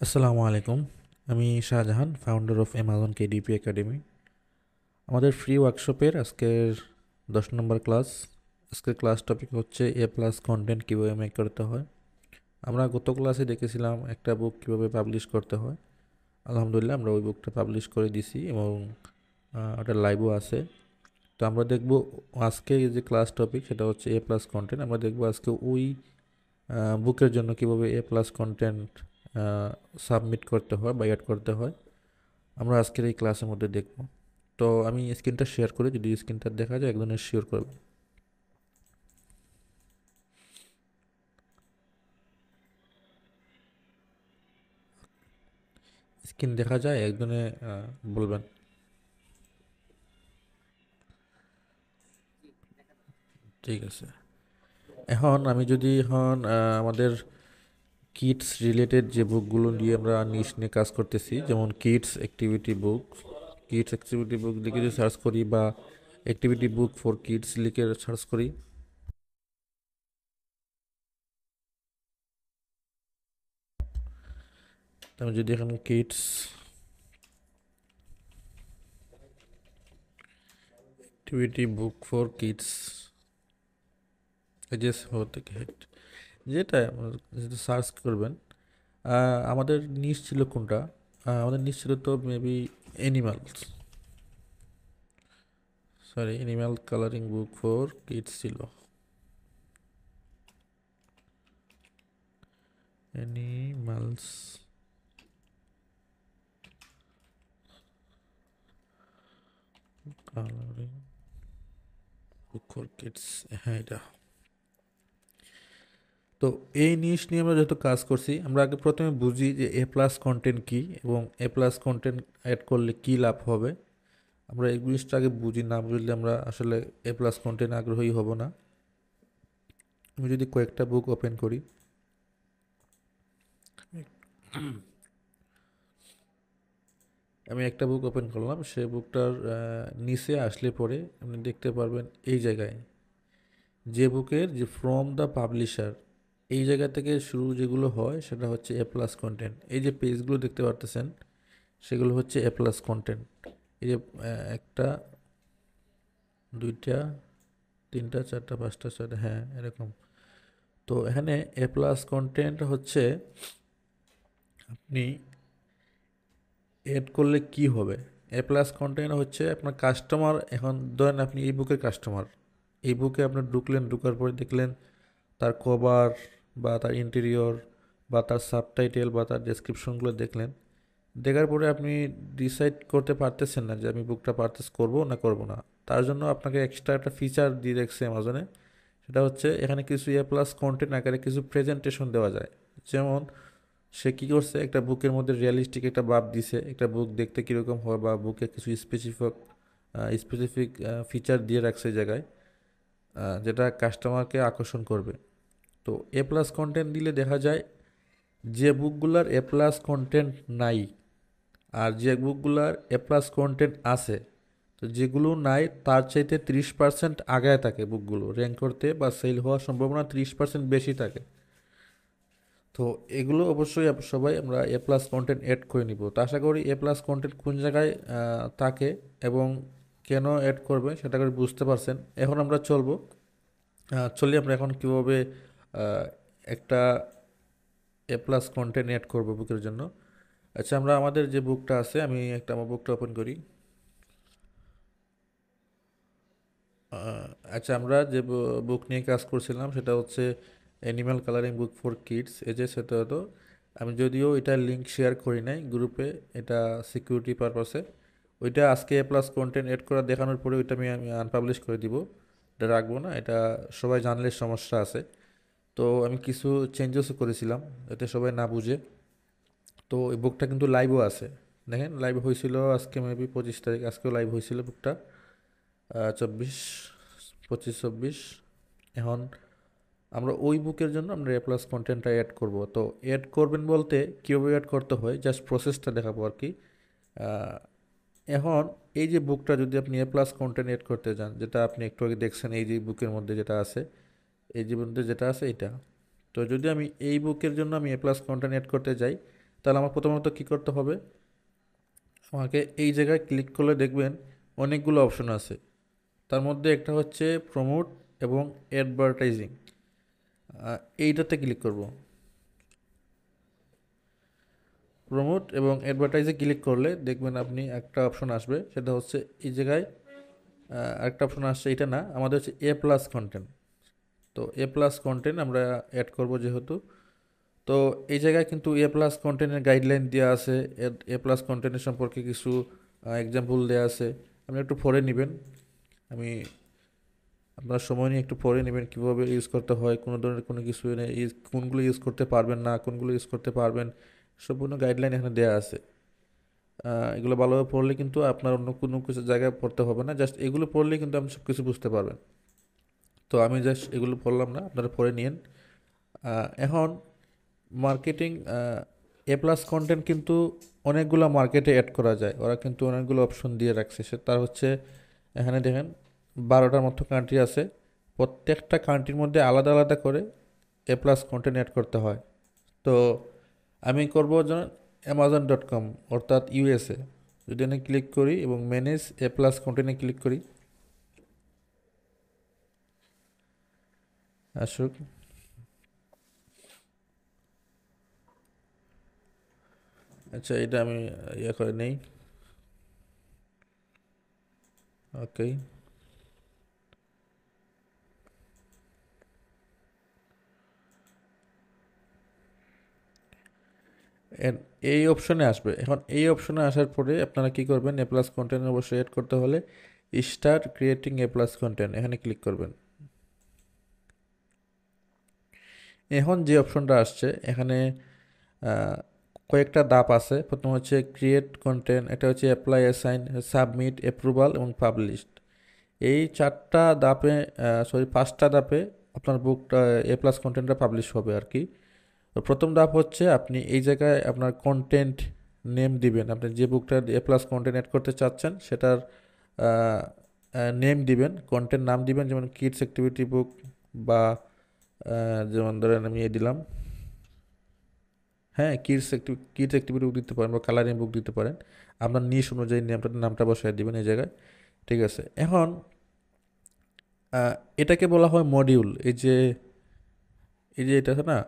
আসসালামু আলাইকুম। আমি Shahjahan, founder of Amazon KDP academy. আমাদের ফ্রি ওয়ার্কশপের আজকের 10 নম্বর ক্লাস। আজকের ক্লাস টপিক হচ্ছে এ প্লাস কন্টেন্ট কীভাবে মেক করতে হয়। আমরা গত ক্লাসে দেখেছিলাম একটা বুক কীভাবে পাবলিশ করতে হয়। আলহামদুলিল্লাহ আমরা ওই বুকটা পাবলিশ করে দিছি এবং ওটা লাইভও আছে। তো আমরা দেখব আজকে যে ক্লাস টপিক সেটা হচ্ছে এ প্লাস কন্টেন্ট। আমরা দেখব আজকে ওই বুকের জন্য কীভাবে এ প্লাস কন্টেন্ট সাবমিট করতে হয় বা অ্যাড করতে হয়, আমরা আজকের এই ক্লাসের মধ্যে দেখব। তো আমি স্ক্রিনটা শেয়ার করি, যদি স্ক্রিনটা দেখা যায় একজনের শিওর করবে। স্ক্রিন দেখা যায় একজনে বলবেন। ঠিক আছে। এখন আমি যদি আমাদের কিডস রিলেটেড যে বুকগুলো নিয়ে আমরা নিশ নিয়ে কাজ করতেছি, যেমন কিডস অ্যাক্টিভিটি বুক লিখে যদি সার্চ করি বা অ্যাক্টিভিটি বুক ফর কিডস লিখে সার্চ করি, আমি যদি এখানে kids activity book for kids ages হতে যেটা যেটা সার্চ করবেন, আমাদের নিশ ছিল কোনটা? আমাদের নিশ ছিল তো maybe animals, sorry animal colouring book for kids ছিল। Animals colouring book for kids, হ্যাঁ এটা। তো এই নিশ নিয়ে আমরা যেহেতু কাজ করছি, আমরা আগে প্রথমে বুঝি যে এ প্লাস কন্টেন্ট কী এবং এ প্লাস কন্টেন্ট অ্যাড করলে কী লাভ হবে। আমরা এই জিনিসটা আগে বুঝি, না বুঝলে আমরা আসলে এ প্লাস কন্টেন্ট আগ্রহী হব না। আমি যদি কয়েকটা বুক ওপেন করি, আমি একটা বুক ওপেন করলাম, সেই বুকটার নিচে আসলে পরে আপনি দেখতে পারবেন এই জায়গায় যে বুকের যে ফ্রম দ্য পাবলিশার, এই জায়গা থেকে শুরু যেগুলো হয় সেটা হচ্ছে এ প্লাস কন্টেন্ট। এই যে পেজগুলো দেখতে পারতেছেন সেগুলো হচ্ছে এ প্লাস কন্টেন্ট। এই যে একটা, দুইটা, তিনটা, চারটা, পাঁচটা, ছয়টা, হ্যাঁ এরকম। তো এখানে এ প্লাস কন্টেন্ট হচ্ছে আপনি এড করলে কি হবে। এ প্লাস কন্টেন্ট হচ্ছে আপনার কাস্টমার, এখন ধরেন আপনি এই বুকের কাস্টমার, এই বুকে আপনার ঢুকলেন, ঢুকার পরে দেখলেন তার কভার বা তার ইন্টেরিয়র বা তার সাবটাইটেল বা তার ডেসক্রিপশনগুলো দেখলেন। দেখার পরে আপনি ডিসাইড করতে পারতেছেন না যে আমি বুকটা পারচেস করবো না করবো না। তার জন্য আপনাকে এক্সট্রা একটা ফিচার দিয়ে রাখছে অ্যামাজনে, সেটা হচ্ছে এখানে কিছু এ প্লাস কন্টেন্ট আকারে কিছু প্রেজেন্টেশন দেওয়া যায়। যেমন সে কী করছে, একটা বুকের মধ্যে রিয়েলিস্টিক একটা ভাব দিছে, একটা বুক দেখতে কীরকম হয় বা বুকে কিছু স্পেসিফিক ফিচার দিয়ে রাখছে এই জায়গায়, যেটা কাস্টমারকে আকর্ষণ করবে। তো এ প্লাস কন্টেন্ট দিলে দেখা যায় যে বুকগুলার এ প্লাস কন্টেন্ট নাই আর যে বুকগুলার এ প্লাস কন্টেন্ট আছে, তো যেগুলো নাই তার চাইতে 30% আগায় থাকে বুকগুলো, র্যাঙ্ক করতে বা সেল হওয়ার সম্ভাবনা 30% বেশি থাকে। তো এগুলো অবশ্যই সবাই আমরা এ প্লাস কন্টেন্ট অ্যাড করে নিব। তো আশা করি এ প্লাস কন্টেন্ট কোন জায়গায় থাকে এবং কেন অ্যাড করবে সেটা করে বুঝতে পারছেন। এখন আমরা চলি আমরা এখন কীভাবে একটা এ প্লাস কন্টেন্ট অ্যাড করবো বুকের জন্য। আচ্ছা, আমরা আমাদের যে বুকটা আছে, আমি একটা আমার বুকটা ওপেন করি। আচ্ছা, আমরা যে বুক নিয়ে কাজ করছিলাম সেটা হচ্ছে animal colouring book for kids, এই যে সেটা হতো। আমি যদিও এটা লিঙ্ক শেয়ার করি নাই গ্রুপে, এটা সিকিউরিটি পারপাসে। ওইটা আজকে এ প্লাস কন্টেন্ট এড করা দেখানোর পরে ওইটা আমি আনপাবলিশ করে দিব, এটা রাখবো না, এটা সবাই জানলে সমস্যা আছে। তো আমি কিছু চেঞ্জেসও করেছিলাম যাতে সবাই না বুঝে। তো এই বুকটা কিন্তু লাইভও আছে, দেখেন লাইভ হয়েছিল আজকে মেবি 25 তারিখ, আজকেও লাইভ হয়েছিল বুকটা, 24, 25, 24। এখন আমরা ওই বুকের জন্য আমরা এ প্লাস কন্টেন্টটা অ্যাড করব। তো অ্যাড করবেন বলতে কীভাবে অ্যাড করতে হয় জাস্ট প্রসেসটা দেখাবো আর কি। আহ, এখন এই যে বুকটা যদি আপনি এ প্লাস কন্টেন্ট অ্যাড করতে যান, যেটা আপনি একটু আগে দেখছেন এই যে বুকের মধ্যে যেটা আছে, এই যে মধ্যে যেটা আছে এটা, তো যদি আমি এই বুকের জন্য আমি এ প্লাস কন্টেন্ট অ্যাড করতে যাই, তাহলে আমার প্রথমত কী করতে হবে, আমাকে এই জায়গায় ক্লিক করলে দেখবেন অনেকগুলো অপশন আছে। তার মধ্যে একটা হচ্ছে প্রমোট এবং অ্যাডভার্টাইজিং, এইটাতে ক্লিক করব। প্রমোট এবং অ্যাডভার্টাইজে ক্লিক করলে দেখবেন আপনি একটা অপশন আসবে, সেটা হচ্ছে এই জায়গায় একটা অপশন আসছে, এটা না, আমাদের হচ্ছে এ প্লাস কন্টেন্ট। তো এ প্লাস কন্টেন্ট আমরা অ্যাড করব যেহেতু, তো এই জায়গায় কিন্তু এ প্লাস কন্টেন্টের গাইডলাইন দেওয়া আছে, এ প্লাস কন্টেন্টের সম্পর্কে কিছু এক্সাম্পল দেওয়া আছে। আপনি একটু পড়ে নেবেন, আমি আপনার সময় নিয়ে একটু পড়ে নেবেন কীভাবে ইউজ করতে হয়, কোনো ধরনের কোনো কিছু নেই, কোনগুলো ইউজ করতে পারবেন না, কোনগুলো ইউজ করতে পারবেন, সম্পূর্ণ গাইডলাইন এখানে দেওয়া আছে। এগুলো ভালোভাবে পড়লে কিন্তু আপনার অন্য কোনো কিছু জায়গায় পড়তে হবে না, জাস্ট এগুলো পড়লেই কিন্তু আপনি সব কিছু বুঝতে পারবেন। তো আমি জাস্ট এগুলো পড়লাম না, আপনারা পড়ে নিন। এখন মার্কেটিং, এ প্লাস কন্টেন্ট কিন্তু অনেকগুলো মার্কেটে অ্যাড করা যায়, ওরা কিন্তু অনেকগুলো অপশন দিয়ে রাখছে। সে তার হচ্ছে এখানে দেখেন 12টার মতো কান্ট্রি আছে, প্রত্যেকটা কান্ট্রির মধ্যে আলাদা আলাদা করে এ প্লাস কন্টেন্ট অ্যাড করতে হয়। তো আমি করবো যেন অ্যামাজন.com অর্থাৎ ইউএসএ, যদি আমি ক্লিক করি এবং ম্যানেজ এ প্লাস কন্টেন্টে ক্লিক করি, আসুক। আচ্ছা, এটা আমি ইয়ে করে নেই, ওকে। এই অপশনে আসবে। এখন এই অপশনে আসার পরে আপনারা কি করবেন, এ প্লাস কন্টেন্ট অবশ্যই এড করতে হলে start creating a plus content এখানে ক্লিক করবেন। এখন যে অপশনটা আসছে এখানে আহ, কয়েকটা ধাপ আছে। প্রথম হচ্ছে ক্রিয়েট কন্টেন্ট, এটা হচ্ছে অ্যাপ্লাই, অ্যাসাইন, সাবমিট, অ্যাপ্রুভাল এবং পাবলিশড। এই চারটা ধাপে, সরি 5টা ধাপে আপনার বুকটা এ প্লাস কন্টেন্টটা পাবলিশ হবে আর কি। তো প্রথম ধাপ হচ্ছে আপনি এই জায়গায় আপনার কন্টেন্ট নেম দিবেন, আপনি যে বুকটা এ প্লাস কন্টেন্ট অ্যাড করতে চাচ্ছেন সেটার নেম দিবেন, কন্টেন্ট নাম দিবেন, যেমন কিডস অ্যাক্টিভিটি বুক, বা যেমন ধরেন আমি দিলাম, হ্যাঁ, কিডস অ্যাক্টিভিটি বুক দিতে পারেন বা কালারিং বুক দিতে পারেন, আপনার নিশ অনুযায়ী নামটা বসায় দিবেন এই জায়গায়। ঠিক আছে, এখন এটাকে বলা হয় মডিউল। এই যে এটা আছে না,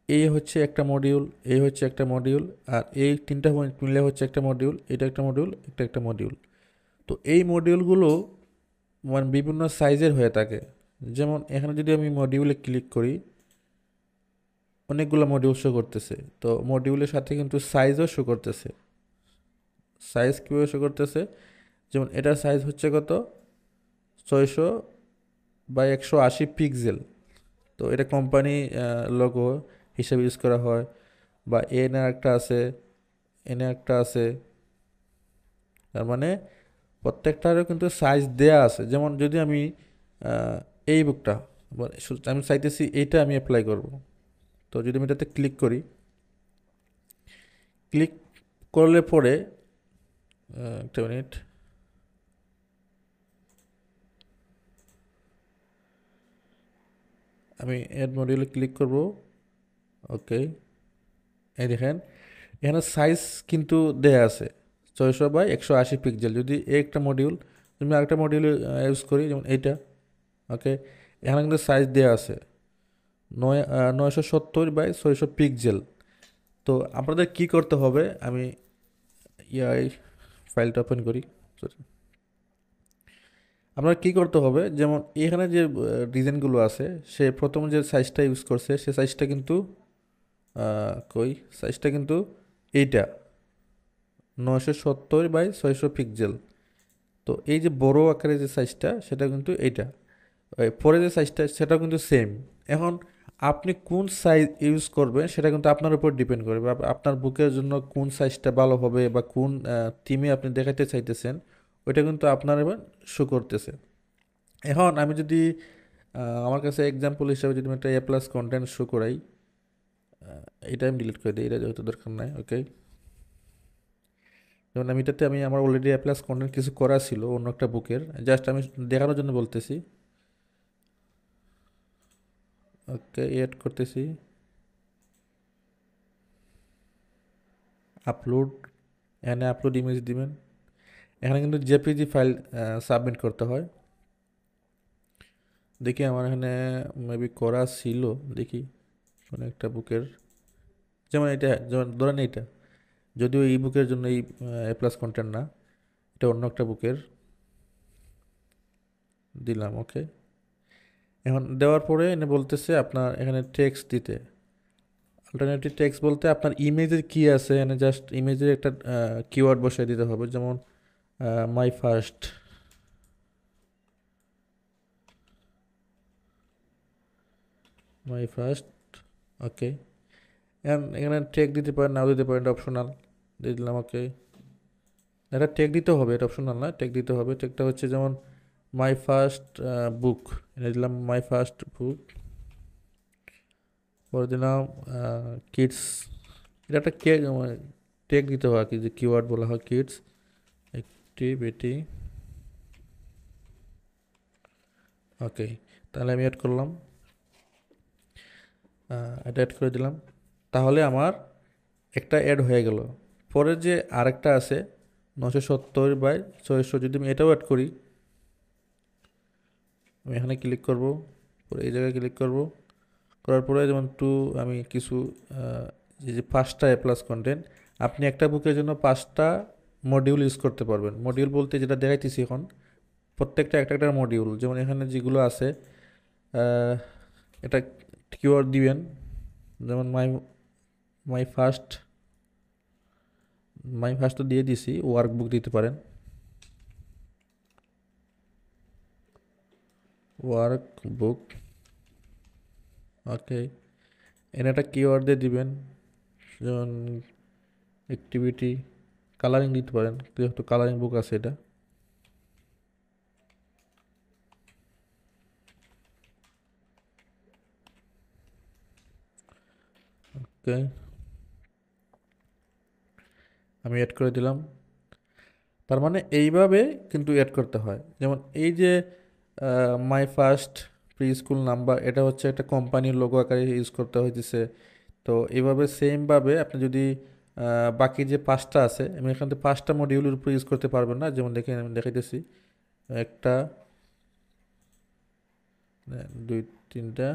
এই হচ্ছে একটা মডিউল, এই হচ্ছে একটা মডিউল, আর এই তিনটা মিলে হচ্ছে একটা মডিউল, এটা একটা মডিউল, এটা একটা মডিউল। তো এই মডিউলগুলো মানে বিভিন্ন সাইজের হয়ে থাকে। যেমন এখানে যদি আমি মডিউলে ক্লিক করি, অনেকগুলো মডিউল শো করতেছে, তো মডিউলের সাথে কিন্তু সাইজও শো করতেছে। সাইজ কীভাবে শো করতেছে, যেমন এটার সাইজ হচ্ছে কত, 600 বাই 180 পিক্সেল। তো এটা কোম্পানি লোগো হিসেবে ইউজ করা হয়, বা এনে একটা আছে, এনে একটা আছে, তার মানে প্রত্যেকটারও কিন্তু সাইজ দেয়া আছে। যেমন যদি আমি এই বুকটা, আমি চাইতেছি এইটা আমি অ্যাপ্লাই করব, তো যদি আমি এটাতে ক্লিক করি, ক্লিক করলে পরে একটা মিনিট, আমি এড মডিউলে ক্লিক করব, ওকে। এই দেখেন এখানে সাইজ কিন্তু দেয়া আছে 600 বাই 180 পিক্সেল। যদি এই একটা মডিউল, তুমি আরেকটা মডিউল ইউজ করি, যেমন এইটা, ওকে, এখানে কিন্তু সাইজ দেওয়া আছে 970 বাই 600 পিক্সেল। তো আপনাদের কি করতে হবে, আমি এই ফাইলটা ওপেন করি, sorry। আপনার কি করতে হবে, যেমন এখানে যে ডিজাইনগুলো আছে, সে প্রথম যে সাইজটা ইউজ করছে সে সাইজটা কিন্তু কই, সাইজটা কিন্তু এইটা 970 বাই 600 পিক্সেল। তো এই যে বড় আকারের যে সাইজটা সেটা কিন্তু এইটা, পরে যে সাইজটা সেটাও কিন্তু সেম। এখন আপনি কোন সাইজ ইউজ করবেন সেটা কিন্তু আপনার উপর ডিপেন্ড করবে, আপনার বুকের জন্য কোন সাইজটা ভালো হবে বা কোন থিমে আপনি দেখাতে চাইতেছেন, ওইটা কিন্তু আপনার এবার শো করতেছে। এখন আমি যদি আমার কাছে এক্সাম্পল হিসাবে যদি আমি একটা এ প্লাস কন্টেন্ট শো করাই, এটা আমি ডিলিট করে দিই, এটা যেহেতু দরকার নাই, ওকে। যেমন আমি আমার অলরেডি এ প্লাস কন্টেন্ট কিছু করা ছিল অন্য একটা বুকের, জাস্ট আমি দেখানোর জন্য বলতেছি, ওকে, এড করতেছি। আপলোড, এখানে আপলোড ইমেজ দিবেন। এখানে কিন্তু জেপিজি ফাইল সাবমিট করতে হয়। দেখি আমার এখানে মেবি করা ছিল, দেখি কোনো একটা বুকের, যেমন এটা, যেমন ধরেন এইটা, যদিও এই বুকের জন্য এই এ প্লাস কন্টেন্ট না, এটা অন্য একটা বুকের, দিলাম ওকে। এখন দেওয়ার পরে এনে বলতেছে আপনার এখানে টেক্সট দিতে। অল্টারনেটিভ টেক্সট বলতে আপনার ইমেজের কি আছে, এখানে জাস্ট ইমেজের একটা কিওয়ার্ড বসাই দিতে হবে, যেমন মাই ফার্স্ট, মাই ফার্স্ট, ওকে। এখানে টেক দিতে পারেন, নাও দিতে পারেন, এটা অপশনাল, দিয়ে দিলাম ওকে। এটা টেক দিতে হবে, এটা অপশনাল না, টেক দিতে হবে। টেকটা হচ্ছে যেমন মাই ফার্স্ট বুক, এটা দিলাম মাই ফার্স্ট বুক। পরে দিলাম কিডস, এটা একটা টেক দিতে হয় আর কি, যে কিওয়ার্ড বলা হয় কিডস অ্যাক্টিভিটি, ওকে। তাহলে আমি অ্যাড করলাম, এটা অ্যাড করে দিলাম। তাহলে আমার একটা অ্যাড হয়ে গেল। পরের যে আরেকটা আছে 970/600, যদি আমি এটাও অ্যাড করি, আমি এখানে ক্লিক করব, পরে এই জায়গায় ক্লিক করব, করার পরে যেমন আমি কিছু এই যে 5টা এ প্লাস কন্টেন্ট, আপনি একটা বুকের জন্য 5টা মডিউল ইউজ করতে পারবেন। মডিউল বলতে যেটা দেখাইতেছি এখন, প্রত্যেকটা একটা একটা মডিউল, যেমন এখানে যেগুলো আছে এটা কিওয়ার্ড দিবেন, যেমন মাই ফার্স্ট, মাই ফার্স্ট তো দিয়ে দিছি, ওয়ার্কবুক দিতে পারেন, ওয়ার্কবুক, ওকে। এনে একটা কিওয়ার্ড দিয়ে দিবেন, যেমন অ্যাক্টিভিটি, কালারিং দিতে পারেন, যেহেতু কালারিং বুক আছে এটা, ওকে। আমি অ্যাড করে দিলাম। তার মানে এইভাবে কিন্তু অ্যাড করতে হয়। যেমন এই যে my first pre school number, এটা হচ্ছে একটা কোম্পানির লোগো আকারে ইউজ করতে হইতেছে। তো এইভাবে সেমভাবে আপনি যদি বাকি যে 5টা আছে, আমি এখান থেকে 5টা মডিউলের উপর ইউজ করতে পারবেন না, যেমন দেখেন আমি দেখাইতেছি, একটা, দুই, তিনটা,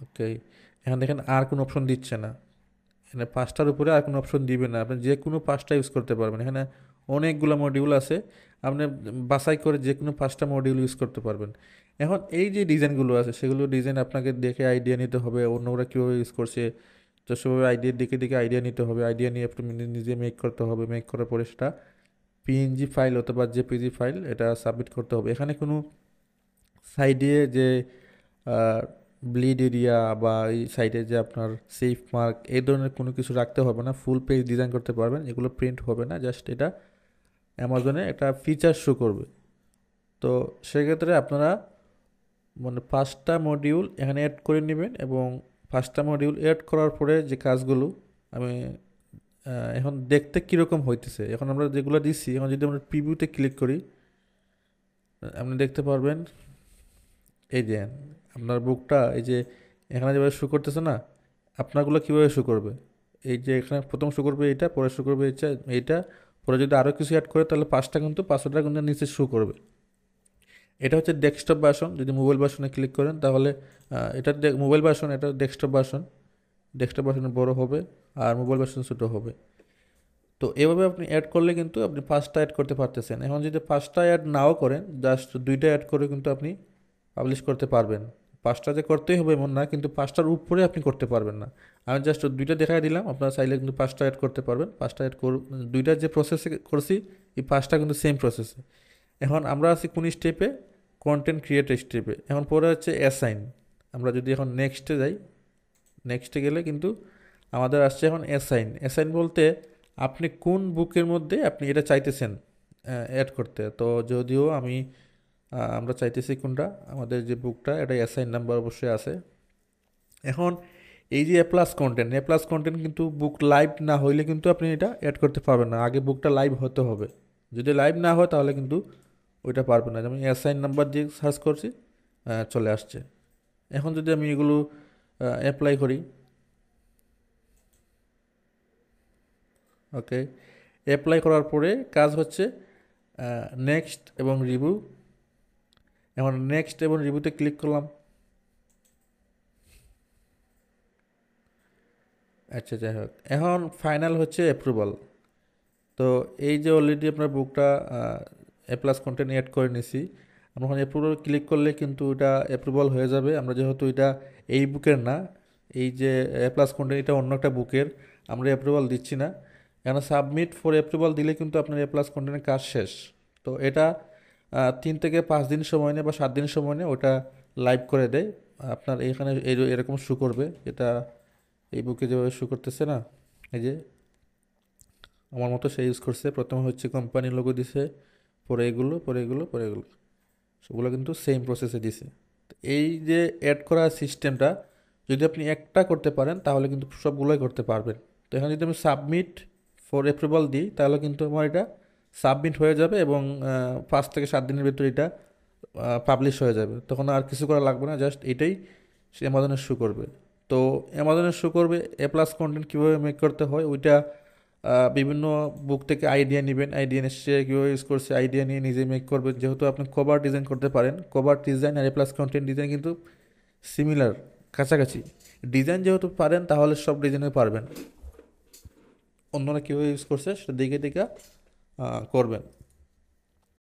ওকে। এখানে দেখেন আর কোনো অপশন দিচ্ছে না, এখানে 5টার উপরে আর কোনো অপশন দিবে না, আপনি যে কোনো 5টা ইউজ করতে পারবেন। এখানে অনেকগুলো মডিউল আছে, আপনি বাছাই করে যে কোনো 5টা মডিউল ইউজ করতে পারবেন। এখন এই যে ডিজাইনগুলো আছে, সেগুলো ডিজাইন আপনাকে দেখে আইডিয়া নিতে হবে, অন্যরা কীভাবে ইউজ করছে, তো সেভাবে আইডিয়া দেখে দেখে আইডিয়া নিতে হবে, আইডিয়া নিয়ে আপনি নিজে মেক করতে হবে, মেক করার পরে সেটা পিএনজি ফাইল অথবা জেপিজি ফাইল এটা সাবমিট করতে হবে। এখানে কোনো সাইডে যে ব্লিড এরিয়া বা এই সাইডে যে আপনার সেফ মার্ক, এই ধরনের কোনো কিছু রাখতে হবে না, ফুল পেজ ডিজাইন করতে পারবেন, এগুলো প্রিন্ট হবে না, জাস্ট এটা অ্যামাজনে একটা ফিচার শো করবে। তো সেক্ষেত্রে আপনারা মানে 5টা মডিউল এখানে অ্যাড করে নেবেন, এবং 5টা মডিউল অ্যাড করার পরে যে কাজগুলো আমি এখন দেখতে কীরকম হইতেছে, এখন আমরা যেগুলো দিচ্ছি, এখন যদি আমরা প্রিভিউতে ক্লিক করি, আপনি দেখতে পারবেন এই যে আপনার বুকটা, এই যে এখানে যেভাবে শো করতেছে না, আপনারগুলো কীভাবে শো করবে, এই যে এখানে প্রথম শো করবে এইটা, পরে শো করবে এইটা, পরে যদি আরও কিছু অ্যাড করে তাহলে 5টা কিন্তু 500টা কিন্তু নিচে শো করবে। এটা হচ্ছে ডেস্কটপ ভার্সন। যদি মোবাইল ভার্সনে ক্লিক করেন তাহলে এটা মোবাইল ভার্সন, এটা ডেস্কটপ ভার্সন, ডেস্কটপ ভার্সনে বড় হবে আর মোবাইল ভার্সন ছোটো হবে। তো এভাবে আপনি অ্যাড করলে কিন্তু আপনি 5টা অ্যাড করতে পারতেছেন। এখন যদি 5টা অ্যাড নাও করেন, জাস্ট 2টা অ্যাড করে কিন্তু আপনি পাবলিশ করতে পারবেন। 5টা যে করতেই হবে এমন না, কিন্তু 5টার উপরে আপনি করতে পারবেন না। আমি জাস্ট 2টা দেখাই দিলাম, আপনারা চাইলে কিন্তু 5টা অ্যাড করতে পারবেন। 5টা অ্যাড 2টার যে প্রসেসে করছি, এই 5টা কিন্তু সেম প্রসেসে। এখন আমরা আছি কোন স্টেপে, কন্টেন্ট ক্রিয়েট স্টেপে। এখন পরে হচ্ছে অ্যাসাইন। আমরা যদি এখন নেক্সটে যাই, নেক্সটে গেলে কিন্তু আমাদের আসছে এখন অ্যাসাইন। অ্যাসাইন বলতে আপনি কোন বুকের মধ্যে আপনি এটা চাইতেছেন অ্যাড করতে। তো যদিও আমরা চাইতেছি কোনটা, আমাদের যে বুকটা, এটা অ্যাসাইন নাম্বার অবশ্যই আছে। এখন এই যে এ প্লাস কন্টেন্ট কিন্তু বুক লাইভ না হইলে কিন্তু আপনি এটা অ্যাড করতে পারবেন না, আগে বুকটা লাইভ হতে হবে। যদি লাইভ না হয় তাহলে কিন্তু ওইটা পারবেন না। যেমন অ্যাসাইন নাম্বার দিয়ে সার্চ করছি, চলে আসছে। এখন যদি আমি এগুলো অ্যাপ্লাই করি, ওকে, অ্যাপ্লাই করার পরে কাজ হচ্ছে নেক্সট এবং রিভিউ। এখন নেক্সট এবং রিভিউতে ক্লিক করলাম। আচ্ছা, যাই হোক, এখন ফাইনাল হচ্ছে অ্যাপ্রুভাল। তো এই যে অলরেডি আপনার বুকটা এ প্লাস কন্টেন্ট অ্যাড করে নিছি, আমরা এখন অ্যাপ্রুভাল ক্লিক করলে কিন্তু এটা অ্যাপ্রুভাল হয়ে যাবে। আমরা যেহেতু এটা এই বুকের না, এই যে এ প্লাস কন্টেন্ট এটা অন্য একটা বুকের, আমরা অ্যাপ্রুভাল দিচ্ছি না। এখন সাবমিট ফর অ্যাপ্রুভাল দিলে কিন্তু আপনার এ প্লাস কন্টেন্টের কাজ শেষ। তো এটা 3 থেকে 5 দিন সময় নেয় বা 7 দিন সময় নেয়, ওটা লাইভ করে দেয়। আপনার এখানে এরকম শো করবে, এটা এই বুকে যেভাবে শো করতেছে না, এই যে আমার মতো সে ইউজ করছে। প্রথমে হচ্ছে কোম্পানির লোগো দিছে, পরে এগুলো, পরে এগুলো, পরে এগুলো, সবগুলো কিন্তু সেম প্রসেসে দিছে। তো এই যে অ্যাড করা সিস্টেমটা যদি আপনি একটা করতে পারেন তাহলে কিন্তু সবগুলোই করতে পারবেন। তো এখানে যদি আমি সাবমিট ফর অ্যাপ্রুভাল দিই তাহলে কিন্তু আমার এটা সাবমিট হয়ে যাবে এবং 5 থেকে 7 দিনের ভিতরে এটা পাবলিশ হয়ে যাবে। তখন আর কিছু করা লাগবে না, জাস্ট এটাই সে অ্যামাজনের শো করবে। তো অ্যামাজনের শো করবে এ প্লাস কন্টেন্ট কীভাবে মেক করতে হয় ওইটা বিভিন্ন বুক থেকে আইডিয়া নেবেন, আইডিয়া এসে কীভাবে ইউজ করছে আইডিয়া নিয়ে নিজে মেক করবেন। যেহেতু আপনি কভার ডিজাইন করতে পারেন, কভার ডিজাইন আর এ প্লাস কন্টেন্ট ডিজাইন কিন্তু সিমিলার, কাছাকাছি। ডিজাইন যেহেতু পারেন তাহলে সব ডিজাইনে পারবেন। অন্যরা কীভাবে ইউজ করছে সেটা দেখে দেখে করবেন।